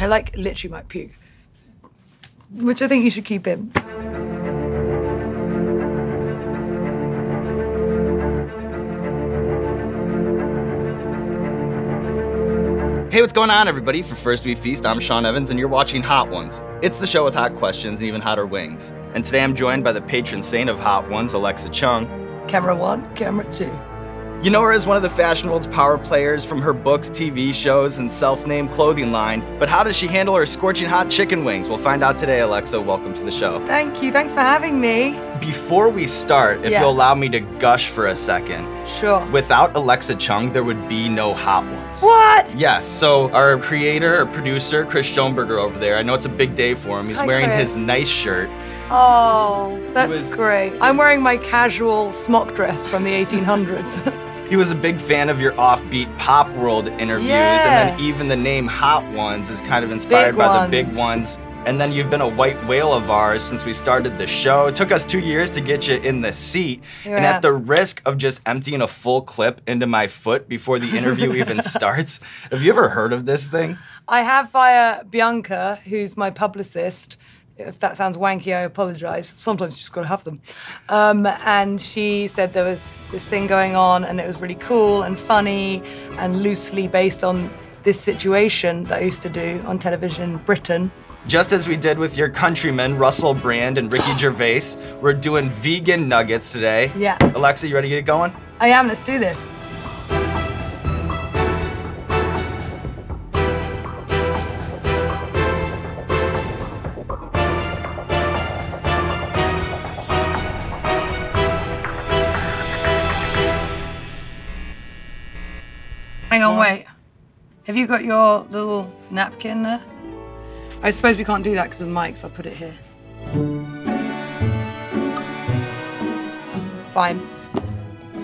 I like literally might puke, which I think you should keep in. Hey, what's going on, everybody? For First We Feast, I'm Sean Evans, and you're watching Hot Ones. It's the show with hot questions and even hotter wings. And today I'm joined by the patron saint of Hot Ones, Alexa Chung. Camera 1, camera 2. You know her as one of the fashion world's power players from her books, TV shows, and self-named clothing line. But how does she handle her scorching hot chicken wings? We'll find out today, Alexa. Welcome to the show. Thank you. Thanks for having me. Before we start, if you'll allow me to gush for a second. Sure. Without Alexa Chung, there would be no Hot Ones. What? Yes, so our creator, or producer, Chris Schoenberger over there, I know it's a big day for him. He's wearing his nice shirt. Oh, that's great. I'm wearing my casual smock dress from the 1800s. He was a big fan of your offbeat PopWorld interviews, and then even the name Hot Ones is kind of inspired by the big ones. And then you've been a white whale of ours since we started the show. It took us 2 years to get you in the seat. And at the risk of just emptying a full clip into my foot before the interview even starts, have you ever heard of this thing? I have via Bianca, who's my publicist. If that sounds wanky, I apologize. Sometimes you just gotta have them. And she said there was this thing going on and it was really cool and funny and loosely based on this situation that I used to do on television in Britain. Just as we did with your countrymen, Russell Brand and Ricky Gervais, we're doing vegan nuggets today. Yeah. Alexa, you ready to get it going? I am, let's do this. Hang on, wait. Have you got your little napkin there? I suppose we can't do that because of the mics. I'll put it here. Fine.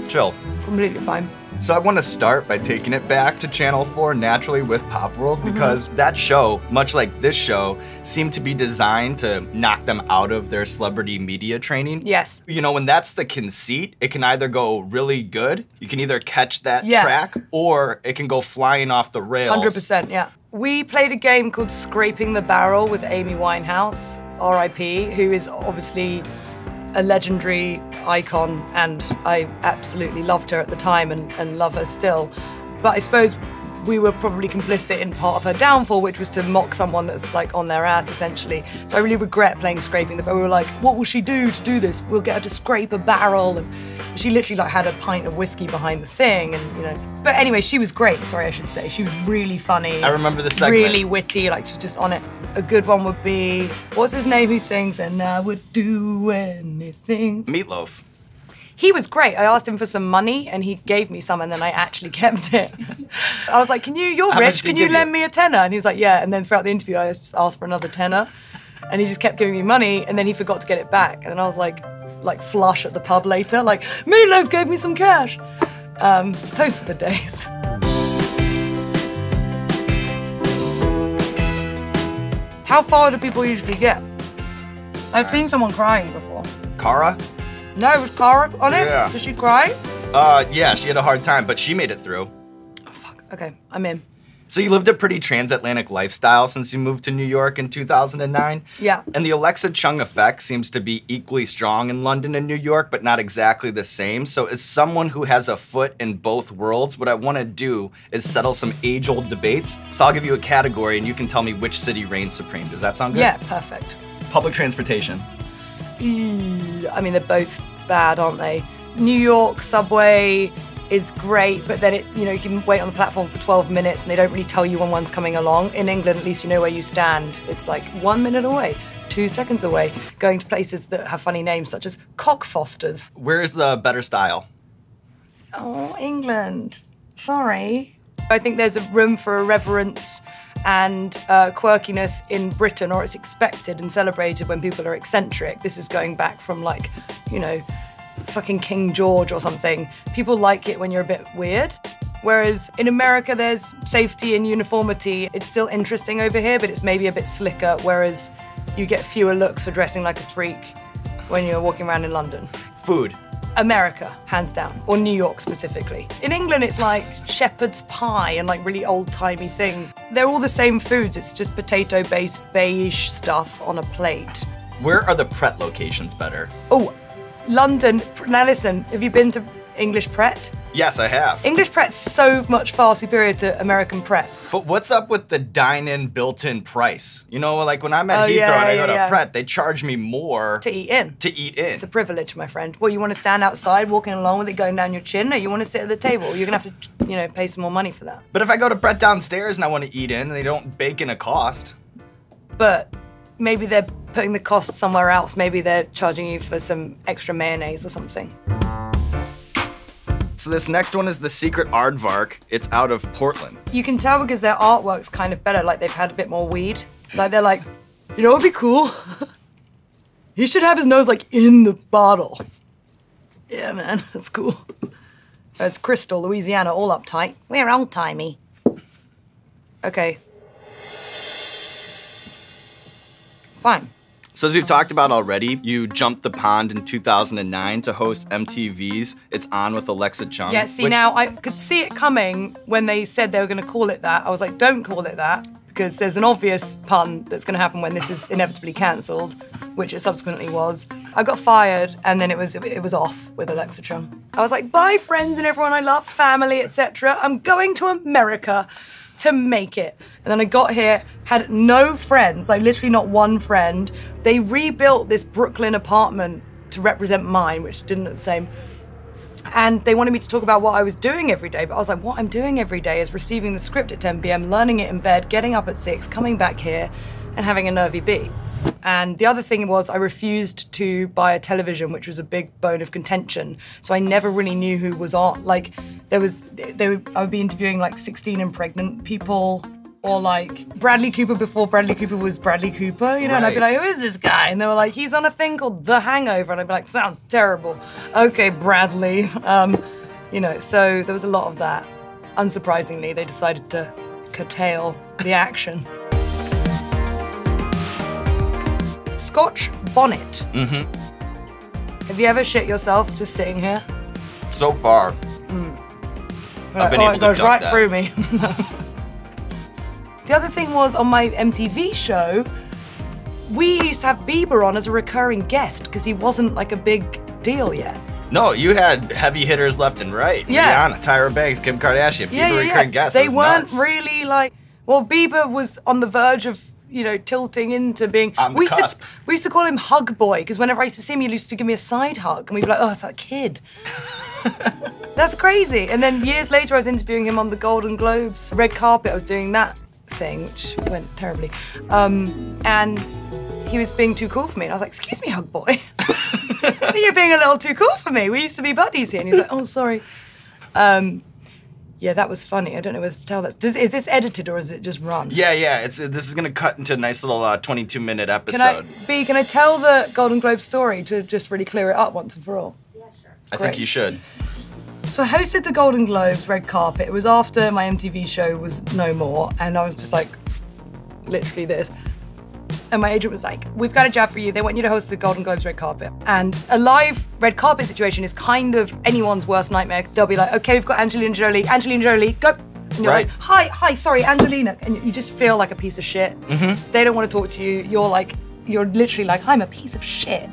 Chill. Completely fine. So I want to start by taking it back to Channel 4 naturally with PopWorld because that show, much like this show, seemed to be designed to knock them out of their celebrity media training. Yes. You know, when that's the conceit, it can either go really good, you can either catch that track, or it can go flying off the rails. 100%, yeah. We played a game called Scraping the Barrel with Amy Winehouse, R.I.P., who is obviously a legendary icon, and I absolutely loved her at the time and love her still. But I suppose we were probably complicit in part of her downfall, which was to mock someone that's like on their ass, essentially. So I really regret playing Scraping the Barrel. We were like, what will she do to do this? We'll get her to scrape a barrel. And she literally like had a pint of whiskey behind the thing, and you know. But anyway, she was great, sorry, I should say. She was really funny. I remember the segment. Really witty, like she was just on it. A good one would be, what's his name who sings, and I would do anything? Meatloaf. He was great. I asked him for some money and he gave me some and then I actually kept it. I was like, you're rich, can you lend me a tenner? And he was like, yeah. And then throughout the interview, I just asked for another tenner and he just kept giving me money and then he forgot to get it back. And then I was like flush at the pub later, like, Meatloaf gave me some cash. Those were the days. How far do people usually get? I've seen someone crying before. Cara? No, was Cara on it? Yeah. Did she cry? Yeah, she had a hard time, but she made it through. Oh, fuck. Okay, I'm in. So you lived a pretty transatlantic lifestyle since you moved to New York in 2009? Yeah. And the Alexa Chung effect seems to be equally strong in London and New York, but not exactly the same. So as someone who has a foot in both worlds, what I want to do is settle some age-old debates. So I'll give you a category and you can tell me which city reigns supreme. Does that sound good? Yeah, perfect. Public transportation. I mean, they're both bad, aren't they? New York subway is great, but then you can wait on the platform for 12 minutes and they don't really tell you when one's coming along. In England, at least you know where you stand. It's like 1 minute away, 2 seconds away, going to places that have funny names such as Cockfosters. Where's the better style? Oh, England. Sorry. I think there's a room for irreverence and quirkiness in Britain, or it's expected and celebrated when people are eccentric. This is going back from like, fucking King George or something. People like it when you're a bit weird. Whereas in America, there's safety and uniformity. It's still interesting over here, but it's maybe a bit slicker, whereas you get fewer looks for dressing like a freak when you're walking around in London. Food. America, hands down, or New York specifically. In England, it's like shepherd's pie and like really old-timey things. They're all the same foods, it's just potato-based beige stuff on a plate. Where are the Pret locations better? Oh, London. Now listen, have you been to English Pret? Yes, I have. English Pret's so much far superior to American Pret. But what's up with the dine-in built-in price? You know, like when I'm at Heathrow and I go to Pret, they charge me more to eat in. To eat in. It's a privilege, my friend. Well, you want to stand outside walking along with it going down your chin, or you want to sit at the table? You're gonna have to, you know, pay some more money for that. But if I go to Pret downstairs and I want to eat in, they don't bake in a cost. But maybe they're putting the cost somewhere else. Maybe they're charging you for some extra mayonnaise or something. So this next one is the Secret Aardvark. It's out of Portland. You can tell because their artwork's kind of better, like they've had a bit more weed. Like they're like, you know what'd be cool? He should have his nose like in the bottle. Yeah, man, that's cool. It's Crystal, Louisiana, all uptight. We're old-timey. Okay. Fine. So as we've talked about already, you jumped the pond in 2009 to host MTV's It's On with Alexa Chung. Yeah, see now, I could see it coming when they said they were gonna call it that. I was like, don't call it that, because there's an obvious pun that's gonna happen when this is inevitably cancelled, which it subsequently was. I got fired, and then it was off with Alexa Chung. I was like, bye friends and everyone I love, family, etc. I'm going to America to make it. And then I got here, had no friends, like literally not one friend. They rebuilt this Brooklyn apartment to represent mine, which didn't look the same. And they wanted me to talk about what I was doing every day, but I was like, what I'm doing every day is receiving the script at 10 p.m, learning it in bed, getting up at 6, coming back here, and having a nervy bee. And the other thing was I refused to buy a television, which was a big bone of contention. So I never really knew who was on. Like, I would be interviewing like 16 and pregnant people, or like Bradley Cooper before Bradley Cooper was Bradley Cooper, you know, and I'd be like, who is this guy? And they were like, he's on a thing called The Hangover. And I'd be like, sounds terrible. Okay, Bradley. You know, so there was a lot of that. Unsurprisingly, they decided to curtail the action. Scotch bonnet. Mm-hmm. Have you ever shit yourself just sitting here? So far. I've been able to goes duck right that. through me. The other thing was on my MTV show, we used to have Bieber on as a recurring guest because he wasn't like a big deal yet. No, you had heavy hitters left and right. Yeah. Rihanna, Tyra Banks, Kim Kardashian, Bieber recurring guests. They weren't really like, well, Bieber was on the verge of, you know, tilting into being, on the cusp. We used to call him Hug Boy, because whenever I used to see him, he used to give me a side hug, and we'd be like, oh, it's that kid. That's crazy. And then years later, I was interviewing him on the Golden Globes red carpet. I was doing that thing, which went terribly. And he was being too cool for me. And I was like, excuse me, Hug Boy. I think you're being a little too cool for me. We used to be buddies here. And he was like, oh, sorry. Yeah, that was funny. I don't know whether to tell that. Is this edited or is it just run? Yeah. This is gonna cut into a nice little 22-minute episode. Can I tell the Golden Globe story to just really clear it up once and for all? Yeah, sure. I think you should. So I hosted the Golden Globes red carpet. It was after my MTV show was no more, and I was just like, literally this. And my agent was like, we've got a job for you. They want you to host the Golden Globes red carpet. And a live red carpet situation is kind of anyone's worst nightmare. They'll be like, okay, we've got Angelina Jolie. Angelina Jolie, go. And you're like, hi, sorry, Angelina. And you just feel like a piece of shit. Mm-hmm. They don't want to talk to you. You're literally like, I'm a piece of shit.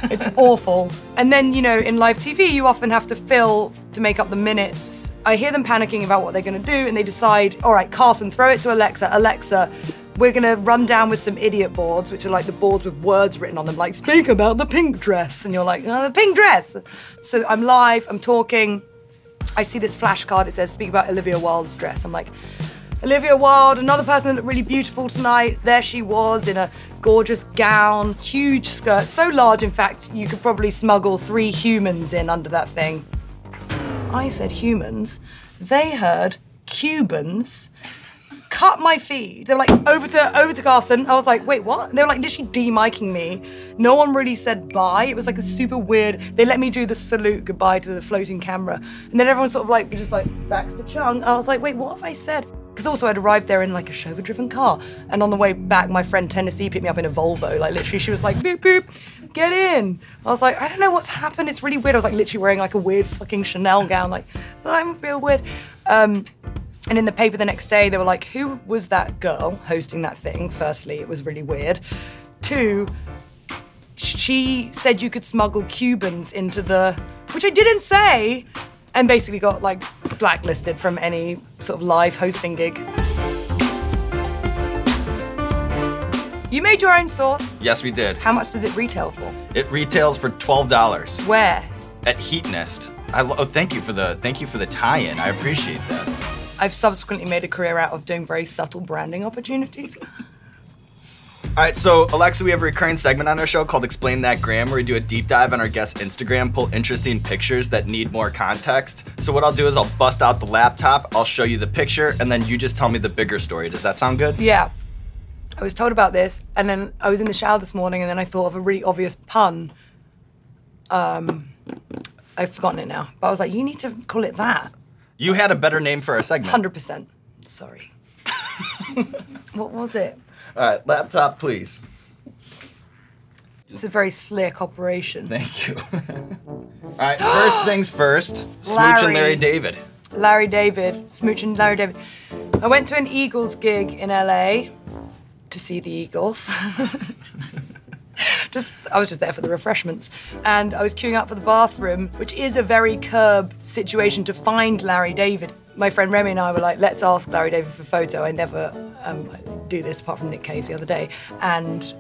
It's awful. And then, you know, in live TV, you often have to fill to make up the minutes. I hear them panicking about what they're gonna do, and they decide, all right, Carson, throw it to Alexa. Alexa, we're gonna run down with some idiot boards, which are like the boards with words written on them, like, speak about the pink dress. And you're like, oh, the pink dress. So I'm live, I'm talking. I see this flashcard, it says, speak about Olivia Wilde's dress. I'm like, Olivia Wilde, another person that looked really beautiful tonight. There she was in a gorgeous gown, huge skirt, so large, in fact, you could probably smuggle 3 humans in under that thing. I said humans. They heard Cubans. Cut my feed. They were like, over to Carson. I was like, wait, what? They were like literally de-micing me. No one really said bye. It was like a super weird, they let me do the salute goodbye to the floating camera. And then everyone sort of like, just like, backs to Chung. I was like, wait, what have I said? Because also I'd arrived there in like a chauffeur-driven car. And on the way back, my friend Tennessee picked me up in a Volvo. Like literally, she was like, boop, boop, get in. I was like, I don't know what's happened. It's really weird. I was like literally wearing like a weird fucking Chanel gown. Like, I feel weird. And in the paper the next day, they were like, who was that girl hosting that thing? Firstly, it was really weird. 2, she said you could smuggle Cubans into which I didn't say, and basically got like blacklisted from any sort of live hosting gig. You made your own sauce? Yes, we did. How much does it retail for? It retails for $12. Where? At Heatnist. Thank you for the tie-in. I appreciate that. I've subsequently made a career out of doing very subtle branding opportunities. All right, so Alexa, we have a recurring segment on our show called Explain That Gram, where we do a deep dive on our guest's Instagram, pull interesting pictures that need more context. So what I'll do is I'll bust out the laptop, I'll show you the picture, and then you just tell me the bigger story. Does that sound good? Yeah. I was told about this, and then I was in the shower this morning, and then I thought of a really obvious pun. I've forgotten it now, but I was like, you need to call it that. You had a better name for our segment. 100%. Sorry. What was it? All right, laptop, please. It's a very slick operation. Thank you. All right, first things first, Smooch and Larry David. Larry David, Smooch and Larry David. I went to an Eagles gig in LA to see the Eagles. I was just there for the refreshments. And I was queuing up for the bathroom, which is a very curb situation to find Larry David. My friend Remy and I were like, let's ask Larry David for a photo. I never do this apart from Nick Cave the other day. And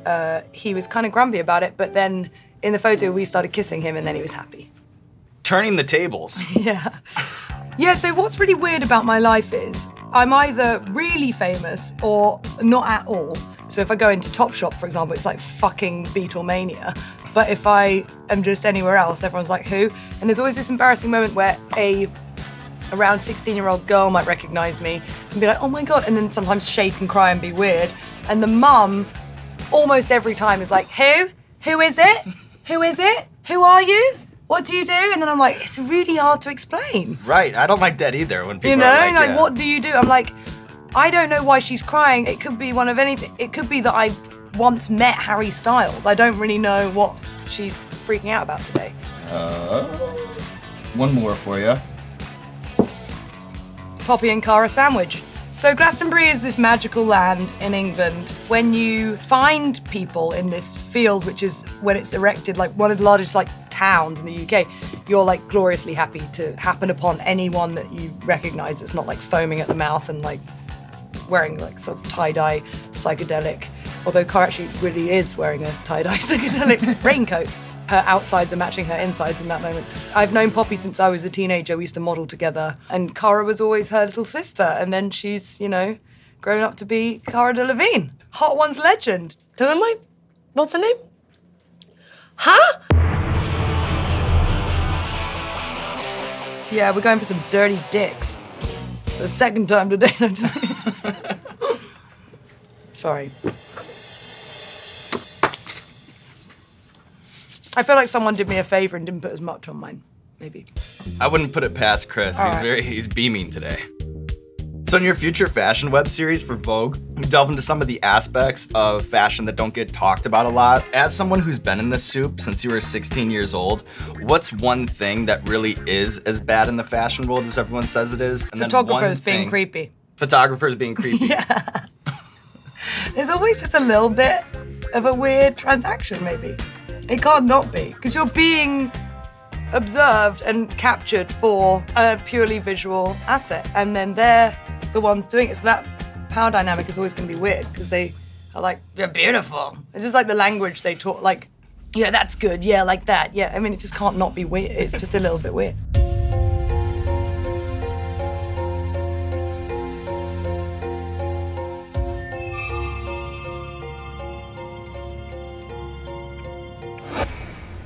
he was kind of grumpy about it, but then in the photo we started kissing him and then he was happy. Turning the tables. Yeah. Yeah, so what's really weird about my life is I'm either really famous or not at all. So if I go into Topshop, for example, it's like fucking Beatlemania. But if I am just anywhere else, everyone's like, who? And there's always this embarrassing moment where around 16-year-old girl might recognize me and be like, oh my God, and then sometimes shake and cry and be weird. And the mum, almost every time, is like, who? Who is it? Who is it? Who are you? What do you do? And then I'm like, it's really hard to explain. Right, I don't like that either when people are like yeah. What do you do? I'm like, I don't know why she's crying. It could be one of anything. It could be that I once met Harry Styles. I don't really know what she's freaking out about today. One more for you. Poppy and Cara sandwich. So Glastonbury is this magical land in England. When you find people in this field, which is when it's erected, like one of the largest like towns in the UK, you're like gloriously happy to happen upon anyone that you recognize that's not like foaming at the mouth and like wearing like sort of tie-dye psychedelic, although Cara actually really is wearing a tie-dye psychedelic raincoat. Her outsides are matching her insides in that moment. I've known Poppy since I was a teenager. We used to model together. And Cara was always her little sister. And then she's, you know, grown up to be Cara Delevingne. Hot Ones legend. Who am I? What's her name? Huh? Yeah, we're going for some dirty dicks. For the second time today. Sorry. I feel like someone did me a favor and didn't put as much on mine, maybe. I wouldn't put it past Chris. He's beaming today. So in your future fashion web series for Vogue, you delve into some of the aspects of fashion that don't get talked about a lot. As someone who's been in this soup since you were 16 years old, what's one thing that really is as bad in the fashion world as everyone says it is? And photographers being creepy. Photographers being creepy. Yeah. There's always just a little bit of a weird transaction, maybe. It can't not be, because you're being observed and captured for a purely visual asset, and then they're the ones doing it. So that power dynamic is always going to be weird, because they are like, you're beautiful. It's just like the language they talk, like, yeah, that's good, yeah, like that, yeah. I mean, it just can't not be weird. It's just a little bit weird.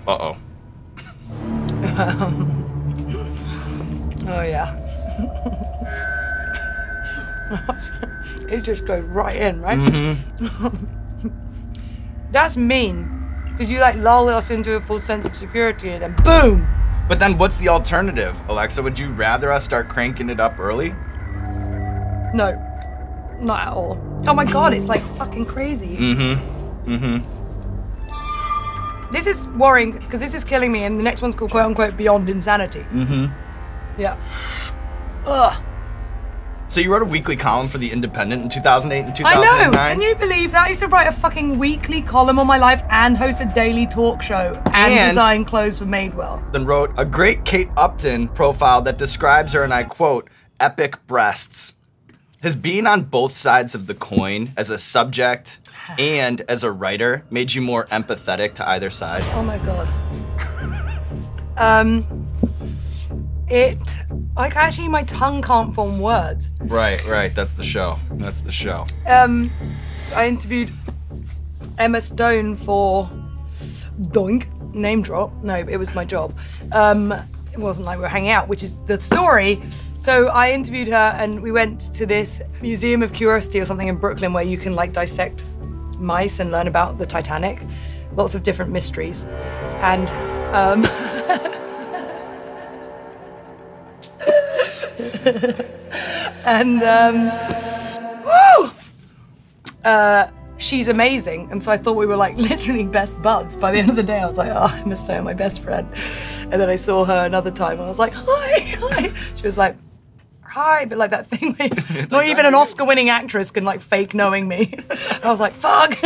Uh-oh. Oh, yeah. It just goes right in, right? Mm-hmm. That's mean, because you like lull us into a full sense of security and then boom! But then what's the alternative, Alexa? Would you rather us start cranking it up early? No. Not at all. Oh my God, it's like fucking crazy. This is worrying because this is killing me, and the next one's called quote unquote Beyond Insanity. Yeah. Ugh. So you wrote a weekly column for The Independent in 2008 and 2009? I know, can you believe that? I used to write a fucking weekly column on my life and host a daily talk show and design clothes for Madewell. Then wrote a great Kate Upton profile that describes her, and I quote, epic breasts. Has being on both sides of the coin as a subject and as a writer made you more empathetic to either side? Oh my God. Like actually my tongue can't form words. Right, that's the show. That's the show. I interviewed Emma Stone for Doink, name drop. No, it was my job. It wasn't like we were hanging out, which is the story. So I interviewed her and we went to this Museum of Curiosity or something in Brooklyn where you can like dissect mice and learn about the Titanic. Lots of different mysteries. And she's amazing, and so I thought we were like literally best buds. By the end of the day, I was like, oh, I must say my best friend. And then I saw her another time, and I was like, hi. She was like, hi, but like that thing where not even an Oscar-winning actress can like fake knowing me. I was like, fuck.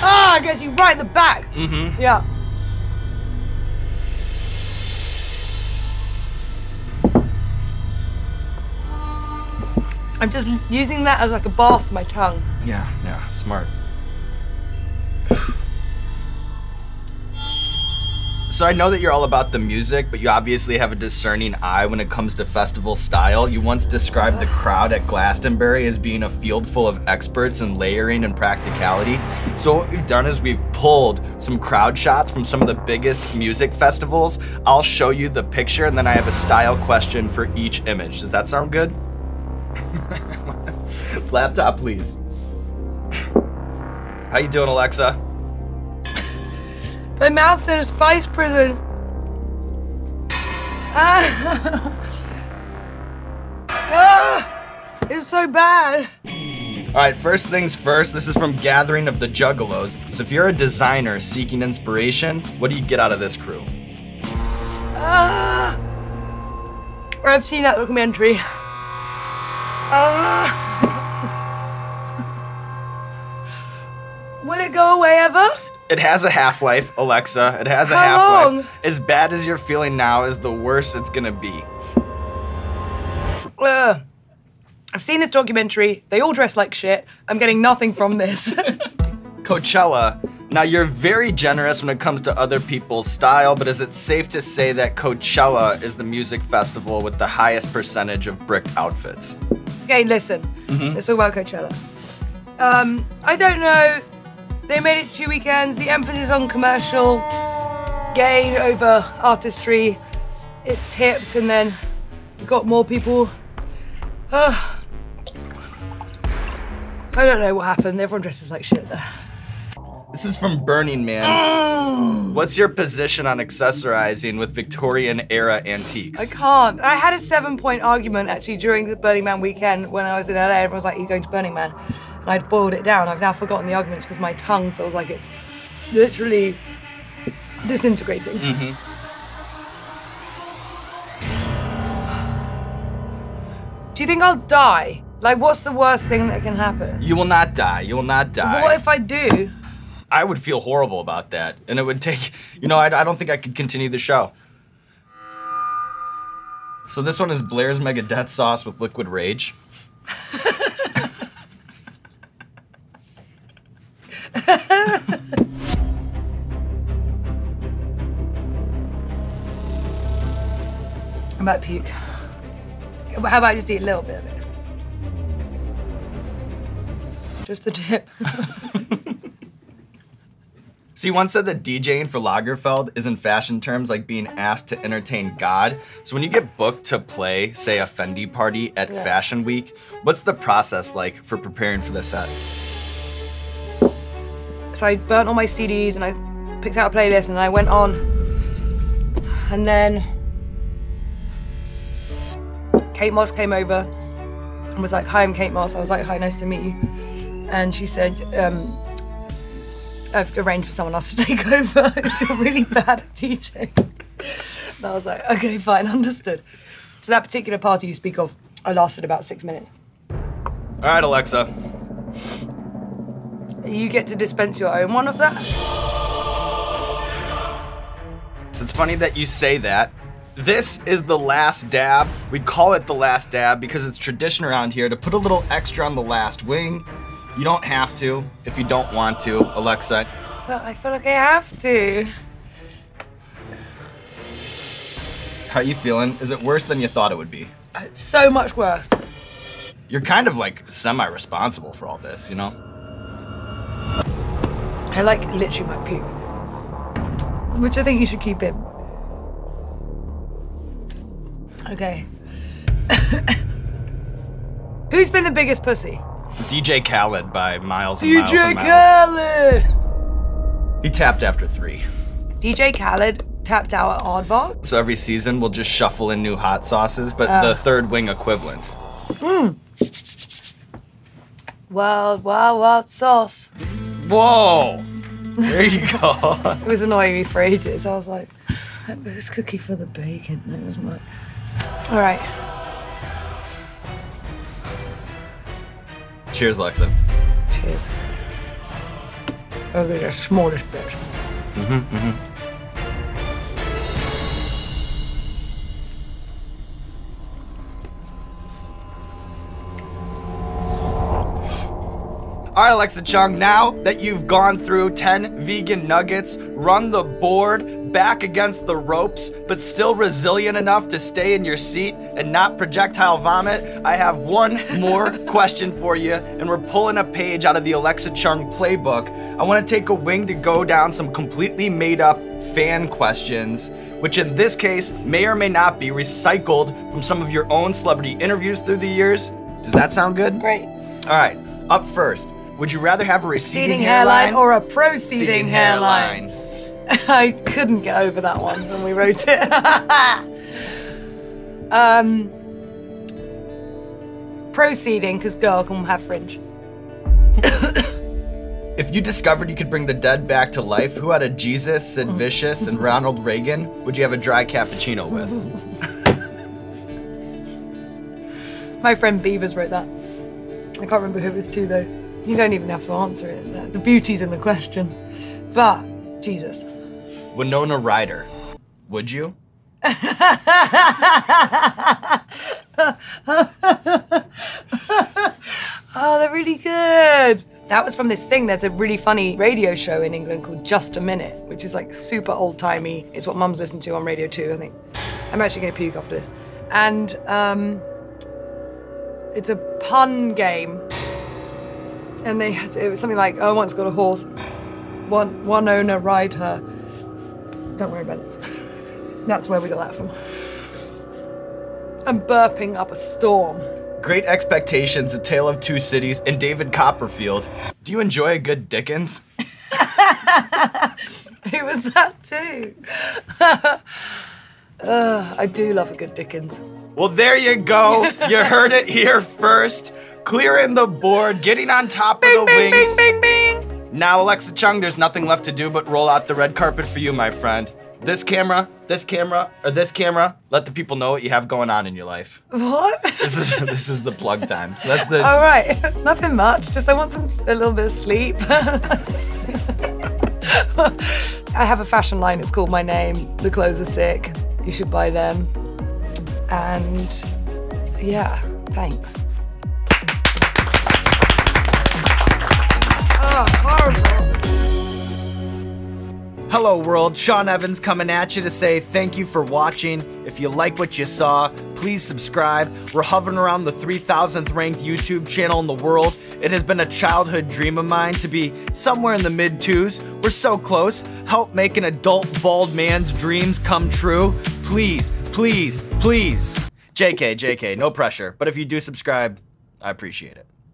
Ah, I guess you right in the back. Yeah. I'm just using that as like a bath for my tongue. Yeah, smart. So I know that you're all about the music, but you obviously have a discerning eye when it comes to festival style. You once described the crowd at Glastonbury as being a field full of experts in layering and practicality. So what we've done is we've pulled some crowd shots from some of the biggest music festivals. I'll show you the picture, and then I have a style question for each image. Does that sound good? Laptop, please. How you doing, Alexa? My mouth's in a spice prison. It's so bad. All right, first things first, this is from Gathering of the Juggalos. So if you're a designer seeking inspiration, what do you get out of this crew? I've seen that documentary. Will it go away ever? It has a half-life, Alexa. It has a How half-life. long? As bad as you're feeling now is the worse it's gonna be. I've seen this documentary. They all dress like shit. I'm getting nothing from this. Coachella. Now you're very generous when it comes to other people's style, but is it safe to say that Coachella is the music festival with the highest percentage of bricked outfits? Okay, listen. Let's talk about Coachella. I don't know. They made it 2 weekends. The emphasis on commercial gain over artistry. It tipped, and then it got more people. I don't know what happened. Everyone dresses like shit there. This is from Burning Man. What's your position on accessorizing with Victorian era antiques? I can't. I had a 7-point argument actually during the Burning Man weekend when I was in LA. Everyone was like, "Are you going to Burning Man?" And I'd boiled it down. I've now forgotten the arguments because my tongue feels like it's literally disintegrating. Do you think I'll die? Like, what's the worst thing that can happen? You will not die. You will not die. What if I do? I would feel horrible about that. And it would take, I don't think I could continue the show. So this one is Blair's Megadeth sauce with liquid rage. I might puke. But how about I just eat a little bit of it? Just the tip. So you once said that DJing for Lagerfeld is in fashion terms like being asked to entertain God. So when you get booked to play, say, a Fendi party at Fashion Week, what's the process like for preparing for the set? So I burnt all my CDs and I picked out a playlist and I went on. And then Kate Moss came over and was like, hi, I'm Kate Moss. I was like, hi, nice to meet you. And she said, I've arranged for someone else to take over. You're really bad at teaching. And I was like, okay, fine, understood. So that particular party you speak of, I lasted about 6 minutes. All right, Alexa. You get to dispense your own one of that? So it's funny that you say that. This is the last dab. We call it the last dab because it's tradition around here to put a little extra on the last wing. You don't have to if you don't want to, Alexa. But I feel like I have to. How are you feeling? Is it worse than you thought it would be? So much worse. You're kind of like semi-responsible for all this, you know? I like literally my puke. Which I think you should keep in. Okay. Who's been the biggest pussy? DJ Khaled by miles and miles and miles. DJ Khaled! He tapped after 3. DJ Khaled tapped out at Aardvark. So every season we'll just shuffle in new hot sauces, but the third wing equivalent. Wild, wild, wild sauce. Whoa! There you go. It was annoying me for ages. I was like, that was cookie for the bacon. That was my... All right. Cheers, Lexa. Cheers. Oh, they're the smallest bits. All right, Alexa Chung, now that you've gone through 10 vegan nuggets, run the board back against the ropes, but still resilient enough to stay in your seat and not projectile vomit, I have one more question for you, and we're pulling a page out of the Alexa Chung playbook. I want to take a wing to go down some completely made up fan questions, which in this case may or may not be recycled from some of your own celebrity interviews through the years. Does that sound good? Great. All right, up first. Would you rather have a receding hairline or a proceeding hairline? I couldn't get over that one when we wrote it. Proceeding, because girl can have fringe. If you discovered you could bring the dead back to life, who had a Jesus, Sid Vicious, and Ronald Reagan would you have a dry cappuccino with? My friend Beavers wrote that. I can't remember who it was to though. You don't even have to answer it. The beauty's in the question. But, Jesus. Winona Ryder, would you? Oh, they're really good. That was from this thing. There's a really funny radio show in England called Just a Minute, which is like super old-timey. It's what mums listen to on Radio 2, I think. I'm actually gonna puke after this. And it's a pun game. And they had to, it was something like, oh, I once got a horse. One owner ride her. Don't worry about it. That's where we got that from. I'm burping up a storm. Great Expectations, A Tale of Two Cities, and David Copperfield. Do you enjoy a good Dickens? It was that too. I do love a good Dickens. Well, there you go. You heard it here first. Clearing the board, getting on top of the wings. Bing, bing, bing. Now, Alexa Chung, there's nothing left to do but roll out the red carpet for you, my friend. This camera, or this camera, let the people know what you have going on in your life. What? This is the plug time. So that's the... All right, nothing much. Just I want a little bit of sleep. I have a fashion line, it's called My Name. The clothes are sick. You should buy them. And yeah, thanks. Oh, horrible. Hello world, Sean Evans coming at you to say thank you for watching. If you like what you saw, please subscribe. We're hovering around the 3,000th ranked YouTube channel in the world. It has been a childhood dream of mine to be somewhere in the mid-2s. We're so close. Help make an adult bald man's dreams come true. Please, please, please. JK, no pressure. But if you do subscribe, I appreciate it.